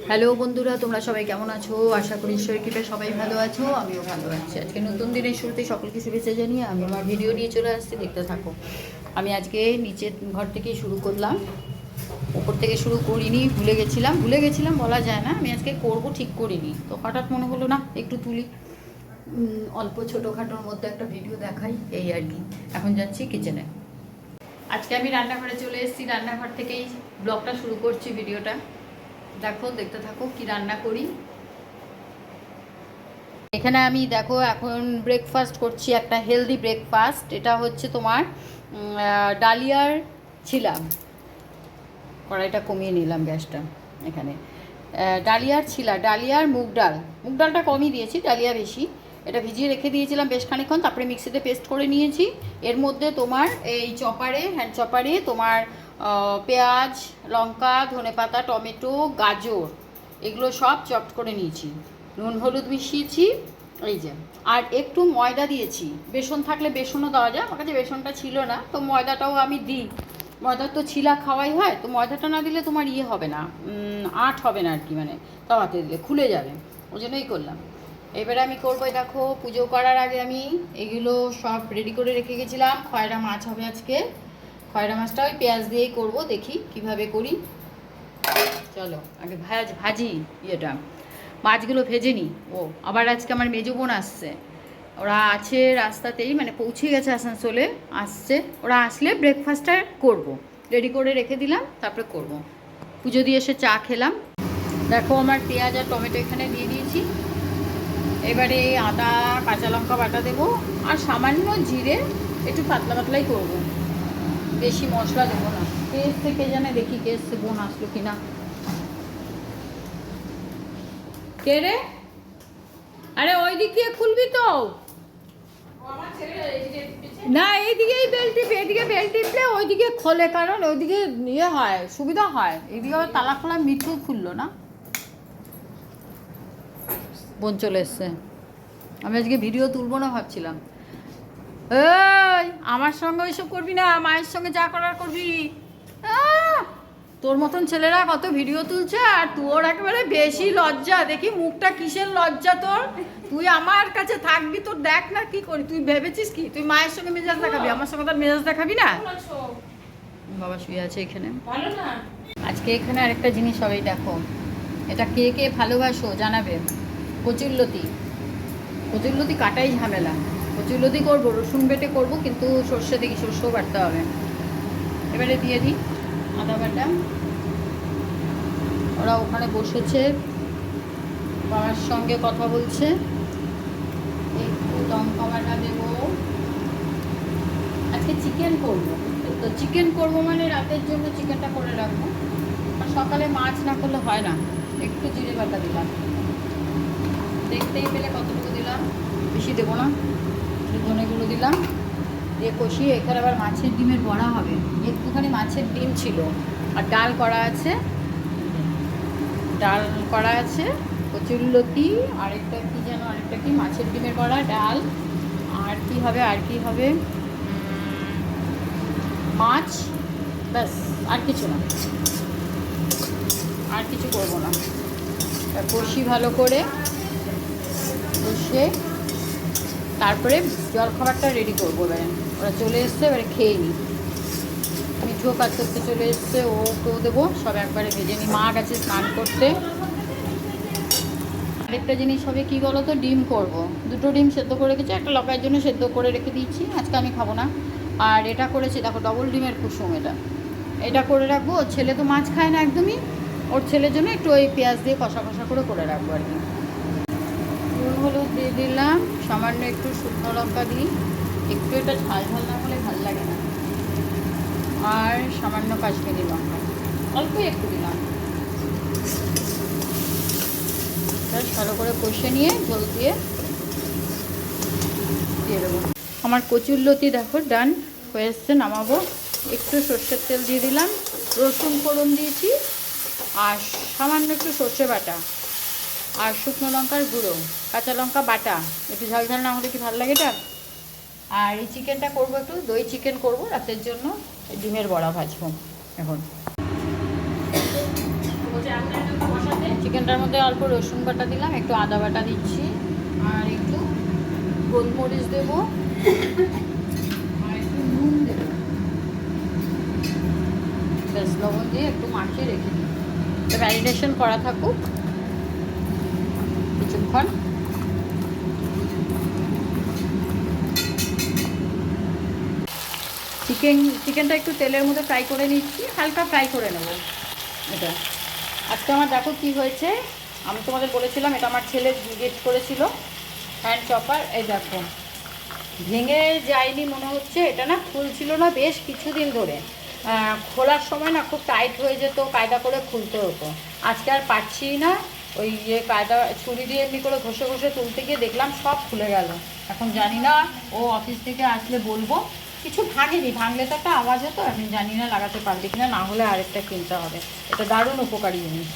Hello বন্ধুরা, তোমরা সবাই কেমন আছো? আশা করি ঈশ্বরের কৃপায় সবাই ভালো আছো, আমিও ভালো আছি। আজকে নতুন দিনের শুরুতে সকলকে শুভেচ্ছা জানিয়ে আমি আমার ভিডিও নিয়ে চলে আসছি, দেখতে থাকো। আমি আজকে নিচের ঘর থেকেই শুরু করলাম, ওপর থেকে শুরু করিনি, ভুলে গেছিলাম বলা যায় না। আমি আজকে করব ঠিক করিনি, তো হঠাৎ মনে হলো না একটু তুলি, অল্প ছোটোখাটোর মধ্যে একটা ভিডিও দেখাই, এই আর কি। এখন যাচ্ছি কিচেনে। আজকে আমি রান্নাঘরে চলে এসেছি, রান্নাঘর থেকেই ব্লগটা শুরু করছি, ভিডিওটা দেখো, দেখতে থাকো কি রান্না করি। এখানে আমি দেখো এখন ব্রেকফাস্ট করছি, একটা হেলদি ব্রেকফাস্ট। এটা হচ্ছে তোমার ডালিয়ার ছিলাম, কড়াইটা কমিয়ে নিলাম গ্যাসটা। এখানে ডালিয়ার মুগ ডালটা কমই দিয়েছি, ডালিয়া বেশি। এটা ভিজিয়ে রেখে দিয়েছিলাম বেশ খানিকক্ষণ, তারপরে মিক্সিতে পেস্ট করে নিয়েছি। এর মধ্যে তোমার এই হ্যান্ড চপারে তোমার পেঁয়াজ, লঙ্কা, ধনেপাতা, টমেটো, গাজর এগুলো সব চপড করে নিয়েছি। নুন হলুদ মিশিয়েছি, এই যে। আর একটু ময়দা দিয়েছি, বেসন থাকলে বেসনও দেওয়া যায়, আমার কাছে বেসনটা ছিল না, তো ময়দাটাও আমি দিই। ময়দার তো ছিলা খাওয়াই হয়, তো ময়দাটা না দিলে তোমার ইয়ে হবে না, আট হবে না আর কি, মানে তাওয়াতে দিলে খুলে যাবে, ওই জন্যই করলাম। এবারে আমি করবো, দেখো পুজো করার আগে আমি এগুলো সব রেডি করে রেখে গেছিলাম। খয়রা মাছ হবে আজকে, খয়রা মাছটা ওই পেঁয়াজ দিয়েই করবো, দেখি কিভাবে করি। চলো আগে ভাজি ইয়েটা, মাছগুলো ভেজে নিই। ও আবার আজকে আমার মেজো বোন আসছে, ওরা আছে রাস্তাতেই, মানে পৌঁছে গেছে আসানসোলে, আসছে। ওরা আসলে ব্রেকফাস্টটা করব, রেডি করে রেখে দিলাম, তারপরে করব। পুজো দিয়ে এসে চা খেলাম। দেখো আমার পেঁয়াজ আর টমেটো এখানে দিয়ে দিয়েছি। এবারে আদা কাঁচা লঙ্কা বাটা দেবো, আর সামান্য জিরে, একটু পাতলা পাতলাই করব, বেশি মশলা দেবো না। কে এসছে কে জানে, দেখি কে এসছে, বোন আসলো কিনা। কে রে? আরে ওই দিক দিয়ে খুলবি তো না, এইদিকেই বেল টিপে, এদিকে বেল টিপলে ওইদিকে খোলে, কারণ ওইদিকে ইয়ে হয়, সুবিধা হয়। এইদিকে আবার তালা খোলা, মিঠু খুললো না। বোন চলে এসছে, আমি আজকে ভিডিও তুলবো না ভাবছিলাম। এই আমার সঙ্গে ওইসব করবি না, মায়ের সঙ্গে যা করার করবি। তোর মতন ছেলেরা কত ভিডিও তুলছে, আর তোর একেবারে বেশি লজ্জা। দেখি মুখটা কিসের লজ্জা তোর, তুই আমার কাছে থাকবি, তোর দেখ না কি করি। তুই ভেবেছিস কি তুই মায়ের সঙ্গে মেজাজ দেখাবি, আমার সঙ্গে তার মেজাজ দেখাবি না? বাবা শুয়ে আছে এখানে। আজকে এখানে আরেকটা জিনিস হবে, দেখো এটা কে কে ভালোবাসো জানাবে। কচুরলতি কাটাই ঝামেলা। কচুরলতি করবো, রসুন বেটে করবো, কিন্তু সর্ষে দেখি, সর্ষেও বাটতে হবে। এবারে দিয়ে দিই আদা বাটা। ওরা ওখানে বসেছে, বাবার সঙ্গে কথা বলছে। একটু লঙ্কা বাটা দেবো। আজকে চিকেন করবো, তো চিকেন করবো মানে রাতের জন্য চিকেনটা করে রাখবো, আর সকালে মাছ না করলে হয় না। একটু জিরে বাটা দিলাম, দেখতেই পেলে কতটুকু দিলাম, বেশি দেবো না। ধনেগুলো দিলাম, দিয়ে কষিয়ে এখানে আবার মাছের ডিমের বড়া হবে। একটুখানি মাছের ডিম ছিল, আর ডাল করা আছে, কচুরলতি, আরেকটা কি যেন, আরেকটা কি, মাছের ডিমের বড়া, ডাল, আর কি হবে মাছ, ব্যাস। আর কিছু না, আর কিছু করবো না। কষি ভালো করে, কষে তারপরে জলখাবারটা রেডি করবো। এবারে ওরা চলে এসছে, এবারে খেয়ে নিই। মিঠুও কাজ করতে চলে এসছে, ওকেও দেবো। সব একবারে ভেজে নিই, মা গেছে স্নান করতে। আরেকটা জিনিস হবে কি বলো তো, ডিম করব। দুটো ডিম সেদ্ধ করে রেখেছি, একটা লকার জন্য সেদ্ধ করে রেখে দিয়েছি, আজকে আমি খাবো না। আর এটা করেছি দেখো, ডবল ডিমের কুসুম, এটা করে রাখবো। ওর ছেলে তো মাছ খায় না একদমই, ওর ছেলের জন্য একটু ওই পেঁয়াজ দিয়ে কষা কষা করে রাখবো আর কি। নুন হলুদ দিয়ে দিলাম, সামান্য একটু শুকনো লঙ্কা দিই, একটু এটা ঝাল ঝাল না হলে ভালো লাগে না। আর সামান্য কাশ্মীরি লঙ্কা, অল্প একটু দিলাম। বেশ ভালো করে কষে নিয়ে জল দিয়ে দেবো। আমার কচুরলতি দেখো ডান হয়ে এসছে, নামাবো। একটু সর্ষের তেল দিয়ে দিলাম, রসুন ফোড়ন দিয়েছি, আর সামান্য একটু সর্ষে বাটা, আর শুকনো লঙ্কার গুঁড়ো, কাঁচা লঙ্কা বাটা। একটু ঝাল ঝাল না হলে কি ভালো লাগে এটা। আর এই চিকেনটা করবো, একটু দই চিকেন করবো রাতের জন্য। ডিমের বড়া ভাজবো এখন। চিকেনটার মধ্যে অল্প রসুন বাটা দিলাম, একটু আদা বাটা দিচ্ছি, আর একটু গোলমরিচ দেবো, আর একটু নুন দেবো। ব্যাস, লবণ দিয়ে একটু মাখিয়ে রেখে দিই। এটা ম্যারিনেশন করা থাকুক কিছুক্ষণ। চিকেনটা একটু তেলের মধ্যে ফ্রাই করে নিচ্ছি, হালকা ফ্রাই করে নেব এটা। আজকে আমার দেখো কি হয়েছে, আমি তোমাদের বলেছিলাম এটা আমার ছেলে গিফট করেছিল হ্যান্ড চপার। এই দেখো, ভেঙে যায়নি মনে হচ্ছে, এটা না খুলছিল না বেশ কিছুদিন ধরে। খোলার সময় না খুব টাইট হয়ে যেত, কায়দা করে খুলতে হতো। আজকে আর পারছি না, ওই কায়দা ছুরি দিয়ে এমনি করে ঘষে ঘষে তুলতে গিয়ে দেখলাম সব খুলে গেল। এখন জানি না, ও অফিস থেকে আসলে বলবো। কিছু ভাঙেনি, ভাঙলে তো একটা আওয়াজ হতো, আমি জানি না লাগাতে পারবে কিনা, না হলে আরেকটা কিনতে হবে। এটা দারুণ উপকারী জিনিস।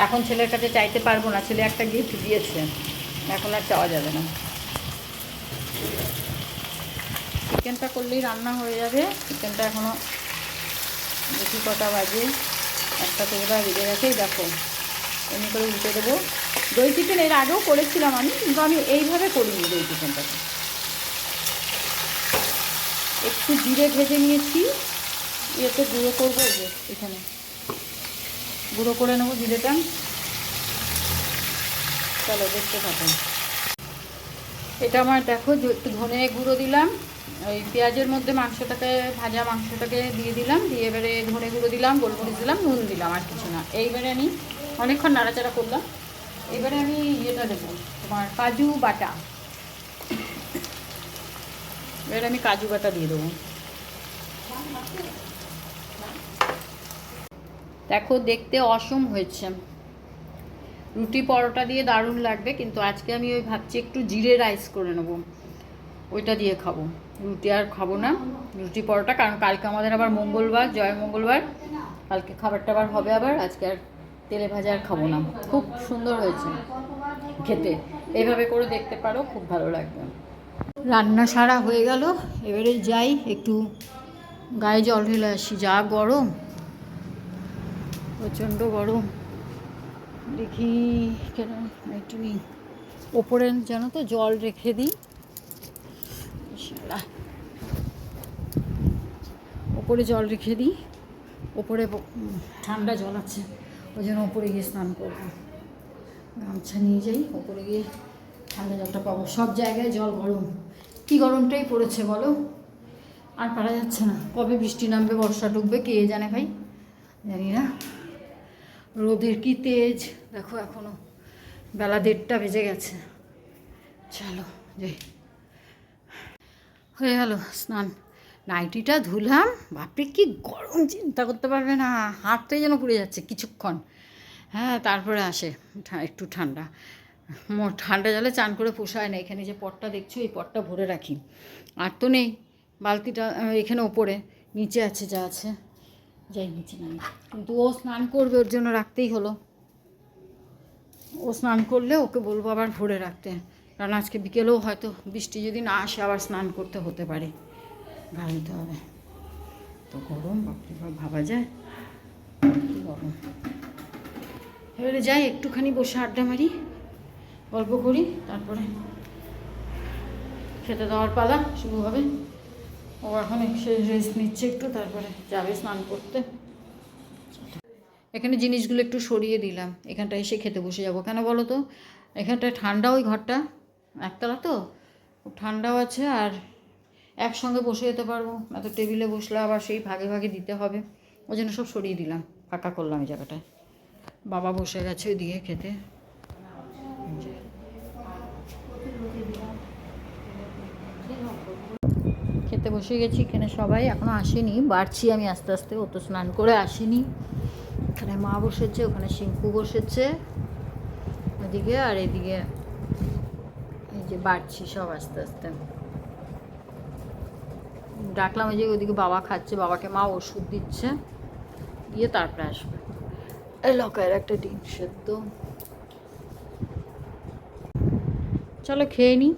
এখন ছেলের কাছে চাইতে পারবো না, ছেলে একটা গিফট দিয়েছে, এখন আর চাওয়া যাবে না। চিকেনটা করলেই রান্না হয়ে যাবে। চিকেনটা এখনও দেখি কটা বাজে, একটা তো বোধহয় বেজে গেছেই। দেখো এমনি করে উল্টে দেবো। দই চিকেন এর আগেও করেছিলাম আমি, কিন্তু আমি এইভাবে করিনি দই চিকেনটাকে। একটু জিরে ভেজে নিয়েছি, এতে গুঁড়ো করবো, যে এখানে গুঁড়ো করে নেবো জিরেটা। চলো দেখতে থাকুন। এটা আমার দেখো একটু ধনে গুঁড়ো দিলাম, ওই পেঁয়াজের মধ্যে মাংসটাকে, ভাজা মাংসটাকে দিয়ে দিলাম, দিয়ে এবারে ধনে গুঁড়ো দিলাম, গোলমরিচ দিলাম, নুন দিলাম, আর কিছু না। এইবারে আমি অনেকক্ষণ নাড়াচাড়া করলাম। এবারে আমি ইয়েটা দেবো, তোমার কাজু বাটা। এবারে আমি কাজু বাটা দিয়ে দেবো। দেখো দেখতে অসম হয়েছে, রুটি পরোটা দিয়ে দারুণ লাগবে, কিন্তু আজকে আমি ওই ভাবছি একটু জিরে রাইস করে নেবো, ওইটা দিয়ে খাবো। রুটি আর খাবো না, রুটি পরোটা, কারণ কালকে আমাদের আবার মঙ্গলবার, জয় মঙ্গলবার, কালকে খাবার টাবার হবে আবার। আজকে আর তেলে ভাজা আর খাবো না। খুব সুন্দর হয়েছে খেতে, এইভাবে করে দেখতে পারো, খুব ভালো লাগবে। রান্না সারা হয়ে গেল, এবারে যাই একটু গায়ে জল ঢেলে আসি, যা গরম, প্রচণ্ড গরম। দেখি কেন একটু ওপরে জানো তো জল রেখে দিই, ওপরে জল রেখে দিই, ওপরে ঠান্ডা জল আছে, ওই জন্য ওপরে গিয়ে স্নান করবো। গামছা নিয়ে যাই, ওপরে গিয়ে ঠান্ডা জলটা পাবো। সব জায়গায় জল গরম, কি গরমটাই পড়েছে বলো, আর পারা যাচ্ছে না। কবে বৃষ্টি নামবে, বর্ষা ঢুকবে, কে জানে ভাই, জানি না। রোদের কি তেজ দেখো, এখনো বেলা 1:30 বেজে গেছে। চলো যাই। হয়ে গেল স্নান, নাইটিটা ধুলাম, বাপরে কি গরম, চিন্তা করতে পারবে না, হাতটাই যেন পুড়ে যাচ্ছে কিছুক্ষণ। হ্যাঁ, তারপরে আসে একটু ঠান্ডা। ঠান্ডা জলে চান করে পোষায় না। এখানে যে পটটা দেখছো, এই পটটা ভরে রাখি, আর তো নেই। বালতিটা এখানে ওপরে, নিচে আছে যা আছে, যাই নিচে নাই, কিন্তু ও স্নান করবে, ওর জন্য রাখতেই হলো। ও স্নান করলে ওকে বলবো আবার ভরে রাখতে, কারণ আজকে বিকেলেও হয়তো বৃষ্টি যদি না আসে আবার স্নান করতে হতে পারে, ভাবতে হবে। তো গরম, বাপরে বাপ, ভাবা যায় কি গরম। এবারে যাই, একটুখানি বসে আড্ডা মারি, গল্প করি, তারপরে খেতে দেওয়ার পালা শুরু হবে। ও এখন সে রেস্ট নিচ্ছে একটু, তারপরে যাবে স্নান করতে। এখানে জিনিসগুলো একটু সরিয়ে দিলাম, এখানটা এসে খেতে বসে যাবো। কেন বলো তো, এখানটায় ঠান্ডা, ওই ঘরটা একতলা তো, ঠান্ডাও আছে, আর একসঙ্গে বসে যেতে পারবো না তো, টেবিলে বসলে আবার সেই ভাগে ভাগে দিতে হবে, ওই জন্য সব সরিয়ে দিলাম, ফাঁকা করলাম এই জায়গাটায়। বাবা বসে গেছে ওইদিকে খেতে। খেতে বসে গেছি, এখানে সবাই এখনও আসেনি, বাড়ছি আমি আস্তে আস্তে, ও তো স্নান করে আসেনি। এখানে মা বসেছে, ওখানে শিঙ্কু বসেছে ওদিকে, আর এদিকে এই যে বাড়ছি সব আস্তে আস্তে। ডাকলাম, ওই যে ওদিকে বাবা খাচ্ছে, বাবাকে মা ওষুধ দিচ্ছে, দিয়ে তারপরে আসবে। এই লকায়ের একটা ডিম সেদ্ধ। চলো খেয়ে নিই,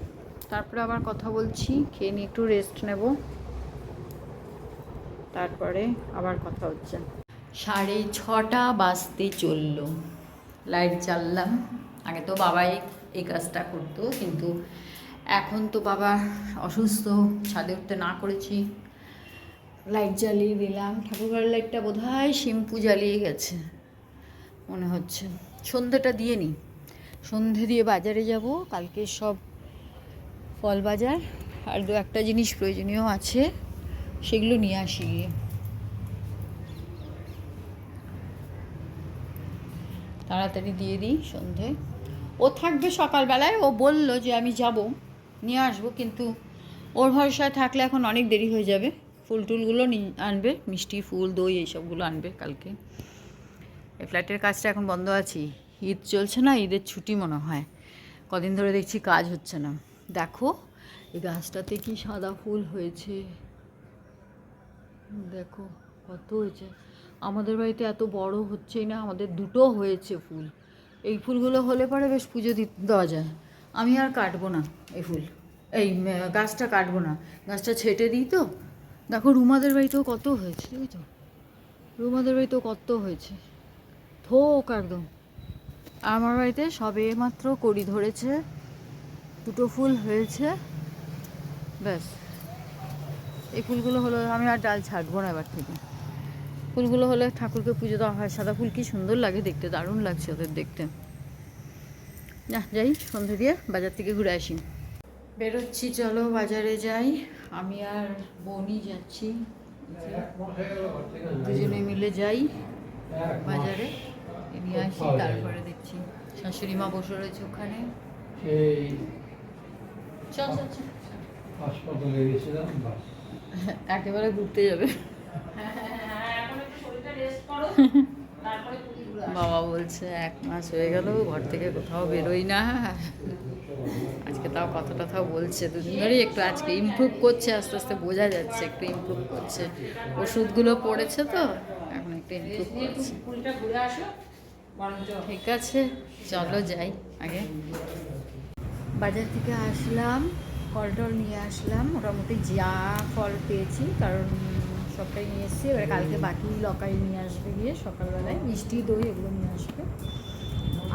তারপরে আবার কথা বলছি। খেয়ে নিই, একটু রেস্ট নেব, তারপরে আবার কথা হচ্ছে। 6:30 বাজতে চললো, লাইট জ্বাললাম। আগে তো বাবাই এই কাজটা করতো, কিন্তু এখন তো বাবা অসুস্থ, ছাদে উঠতে না করেছি, লাইট জ্বালিয়ে দিলাম। ঠাকুরঘরের লাইটটা বোধহয় শিম্পু জ্বালিয়ে গেছে মনে হচ্ছে। সন্ধেটা দিয়ে নিই, সন্ধে দিয়ে বাজারে যাব কালকে, সব ফল বাজার আর দু একটা জিনিস প্রয়োজনীয় আছে, সেগুলো নিয়ে আসি গিয়ে। তাড়াতাড়ি দিয়ে দিই সন্ধে। ও থাকবে সকালবেলায়, ও বলল যে আমি যাব নিয়ে আসবো, কিন্তু ওর ভরসায় থাকলে এখন অনেক দেরি হয়ে যাবে। ফুল টুলগুলো আনবে, মিষ্টি ফুল দই এইসবগুলো আনবে কালকে। এই ফ্ল্যাটের কাজটা এখন বন্ধ আছি, ঈদ চলছে না, ঈদের ছুটি মনে হয়। কদিন ধরে দেখছি কাজ হচ্ছে না। দেখো এই গাছটাতে কি সাদা ফুল হয়েছে, দেখো কত হয়েছে। আমাদের বাড়িতে এত বড় হচ্ছেই না, আমাদের দুটো হয়েছে ফুল। এই ফুলগুলো হলে পরে বেশ পুজো দেওয়া যায়। আমি আর কাটবো না এই ফুল, এই গাছটা কাটবো না, গাছটা ছেটে দিই। তো দেখো রুমাদের বাড়িতেও কত হয়েছে, বুঝছো, রুমাদের বাড়িতেও কত হয়েছে, থোক একদম। আমার বাড়িতে সবে মাত্র কড়ি ধরেছে, দুটো ফুল হয়েছে, ব্যাস। এই ফুলগুলো হলো, আমি আর ডাল ছাড়বো না এবার থেকে। ফুলগুলো হলে ঠাকুরকে পুজো দেওয়া হয়। সাদা ফুল কি সুন্দর লাগে দেখতে, দারুণ লাগছে ওদের দেখতে। না যাই, সন্ধে দিয়ে বাজার থেকে ঘুরে আসি। বেরোচ্ছি, চলো বাজারে যাই। আমি আর বোনই যাচ্ছি, দুজনে মিলে যাই বাজারে, নিয়ে আসি। তারপরে দেখছি শাশুড়ি মা বসে রয়েছে ওখানে। চল চল চল, হাসপাতালে গেছিলাম, একেবারে ঘুরতে যাবে। বাবা বলছে 1 মাস হয়ে গেল ঘর থেকে কোথাও বেরোই না। আজকে তাও কথা টথাও বলছে, দুদিন ধরেই একটু আজকে ইমপ্রুভ করছে, আস্তে আস্তে বোঝা যাচ্ছে একটু ইমপ্রুভ করছে। ওষুধগুলো পড়েছে তো এখন একটু ইমপ্রুভ করছে। ঠিক আছে চলো যাই। আগে বাজার থেকে আসলাম, ফল টল নিয়ে আসলাম, মোটামুটি যা ফল পেয়েছি, কারণ সবটাই নিয়ে এসেছি। এবার কালকে বাকি লকাই নিয়ে আসবে গিয়ে সকালবেলায়, মিষ্টি দই এগুলো নিয়ে আসবে।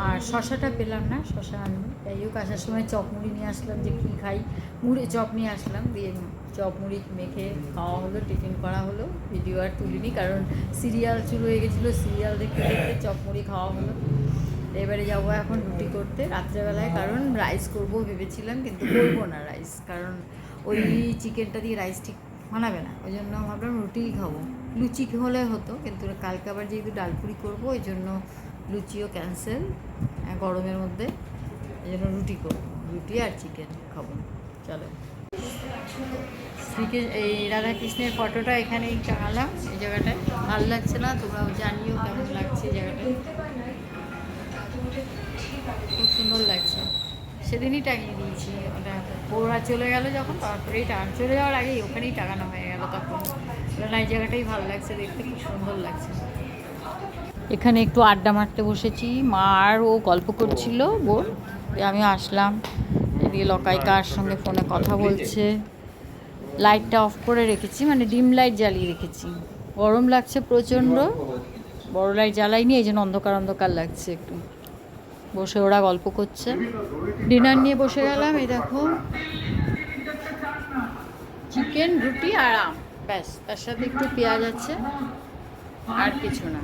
আর শশাটা পেলাম না, শশা আনবে। যাই হোক, আসার সময় চপ মুড়ি নিয়ে আসলাম, যে কী খাই, মুড়ি চপ নিয়ে আসলাম, দিয়ে চপ মুড়ি মেখে খাওয়া হলো, টিফিন করা হলো। ভিডিও আর তুলিনি, কারণ সিরিয়াল শুরু হয়ে গেছিলো, সিরিয়াল দেখতে দেখতে চপ মুড়ি খাওয়া হলো। এবারে যাবো এখন রুটি করতে রাত্রেবেলায়, কারণ রাইস করবো ভেবেছিলাম, কিন্তু করবো না রাইস, কারণ ওই চিকেনটা দিয়ে রাইস ঠিক বানাবে না, ওই জন্য ভাবলাম রুটিই খাবো। লুচি হলে হতো, কিন্তু কালকে আবার যেহেতু ডালপুরি করবো, ওই জন্য লুচিও ক্যান্সেল গরমের মধ্যে, এই জন্য রুটি করবো, রুটি আর চিকেন খাবো। চলো, এই রাধাকৃষ্ণের ফটোটা এখানেই টাঙালাম, এই জায়গাটায়। ভালো লাগছে না? তোমরাও জানিও কেমন লাগছে এই জায়গাটায়। খুব সুন্দর লাগছে, সেদিনই টাঙিয়ে দিয়েছি ওটা। ওরা চলে গেল যখন, তারপরেই চলে যাওয়ার আগেই ওখানেই টাঙানো হয়ে গেল। তখন না, এই জায়গাটাই ভালো লাগছে দেখতে, খুব সুন্দর লাগছে। এখানে একটু আড্ডা মারতে বসেছি, মা আর ও গল্প করছিল বোন, আমি আসলাম। এদিকে লকাই কার সঙ্গে ফোনে কথা বলছে। লাইটটা অফ করে রেখেছি, মানে ডিম লাইট জ্বালিয়ে রেখেছি, গরম লাগছে প্রচণ্ড। বড় লাইট জ্বালাইনি, এই জন্য অন্ধকার অন্ধকার লাগছে একটু। বসে ওরা গল্প করছে, ডিনার নিয়ে বসে গেলাম। এই দেখো চিকেন, রুটি আর আম, ব্যাস। তার সাথে একটু পেঁয়াজ আছে, আর কিছু না।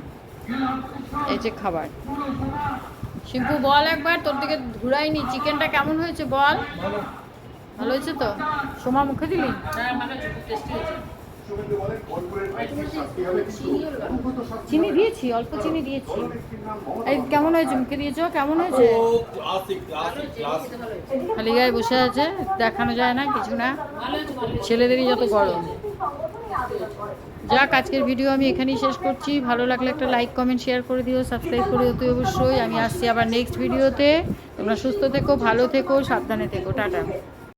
এই যে খাবার। শিম্পু বল একবার, তোর দিকে ঘুরাইনি, চিকেনটা কেমন হয়েছে বল? ভালো হয়েছে তো? সোমা মুখে দিলি? চিনি দিয়েছি, অল্প চিনি দিয়েছি। এই কেমন হয়েছে? মুখে দিয়েছ, কেমন হয়েছে? খালি গায়ে বসে আছে, দেখানো যায় না কিছু না, ছেলেদেরই যত গরম। যাক, আজকের ভিডিও আমি এখানেই শেষ করছি। ভালো লাগলে একটা লাইক কমেন্ট শেয়ার করে দিও, সাবস্ক্রাইব করে দিও অবশ্যই। আমি আসছি আবার নেক্সট ভিডিওতে। তোমরা সুস্থ থেকো, ভালো থেকো, সাবধানে থেকো, টাটা।